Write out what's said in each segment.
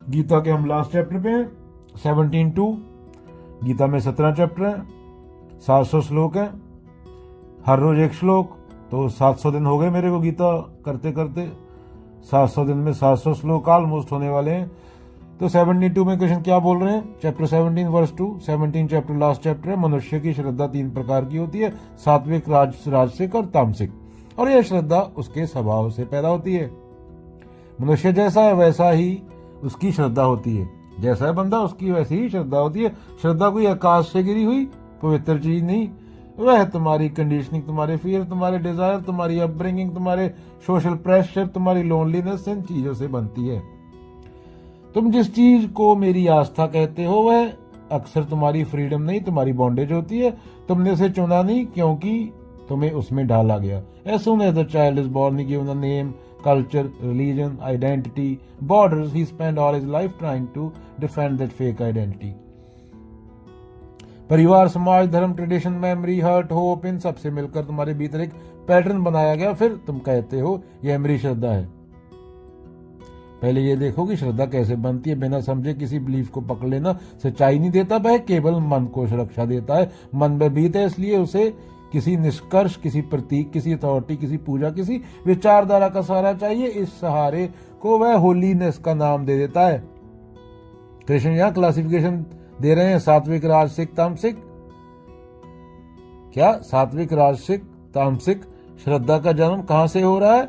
गीता के हम last chapter पे हैं 17:2। गीता में 17 चैप्टर हैं, 700 श्लोक हैं, हर रोज एक श्लोक, तो 700 दिन हो गए मेरे को गीता करते करते। 700 दिन में 700 श्लोक ऑलमोस्ट होने वाले हैं। तो 72 में कृष्ण क्या बोल रहे हैं? Chapter 17 verse 2, 17 chapter last chapter है। मनुष्य की श्रद्धा 3 प्रकार की होती है, सात्विक, राजसिक और तामसिक, और यह श्रद्धा उसके स्वभाव से पैदा होती है। मनुष्य जैसा है वैसा ही उसकी श्रद्धा होती है, जैसा है बंदा उसकी वैसी ही श्रद्धा होती है। श्रद्धा कोई आकाश से गिरी हुई पवित्र चीज नहीं, वह तुम्हारी कंडीशनिंग, तुम्हारे फियर, तुम्हारे डिजायर, तुम्हारी अपब्रिंगिंग, तुम्हारे सोशल प्रेशर, तुम्हारी लोनलीनेस, इन चीजों से बनती है। तुम जिस चीज को मेरी आस्था कहते हो वह अक्सर तुम्हारी फ्रीडम नहीं, तुम्हारी बॉन्डेज होती है। तुमने उसे चुना नहीं क्योंकि तुम्हें उसमें डाला गया। As soon as the child is born, he given a name, culture, religion, identity, borders. He spent all his life trying to defend that fake identity. परिवार, समाज, धर्म, ट्रेडिशन, मेमोरी, हर्ट, होप, इन सबसे मिलकर तुम्हारे भीतर एक पैटर्न बनाया गया, फिर तुम कहते हो यह मेरी श्रद्धा है। पहले ये देखो कि श्रद्धा कैसे बनती है। बिना समझे किसी बिलीफ को पकड़ लेना सच्चाई नहीं देता, वह केवल मन को सुरक्षा देता है। मन भयभीत है, इसलिए उसे किसी निष्कर्ष, किसी प्रतीक, किसी अथॉरिटी, किसी पूजा, किसी विचारधारा का सहारा चाहिए। इस सहारे को वह होलीनेस का नाम दे देता है। कृष्ण यहाँ क्लासिफिकेशन दे रहे हैं, सात्विक, राजसिक, तामसिक। क्या सात्विक, राजसिक, तामसिक श्रद्धा का जन्म कहां से हो रहा है?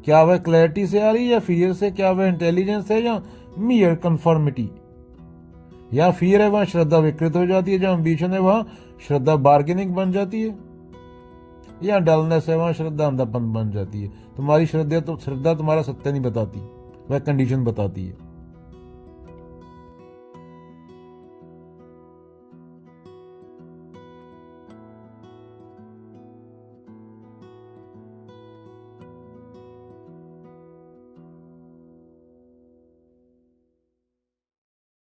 क्या वह क्लैरिटी से आ रही है या फियर से? क्या वह इंटेलिजेंस है या मियर कंफर्मिटी? या फियर है वहां श्रद्धा विकृत हो जाती है, जहां एम्बिशन है वहां श्रद्धा बार्गेनिंग बन जाती है, या डलनेस है वहां श्रद्धा अंधापन बन जाती है। तुम्हारी श्रद्धा तुम्हारा सत्य नहीं बताती, वह कंडीशन बताती है।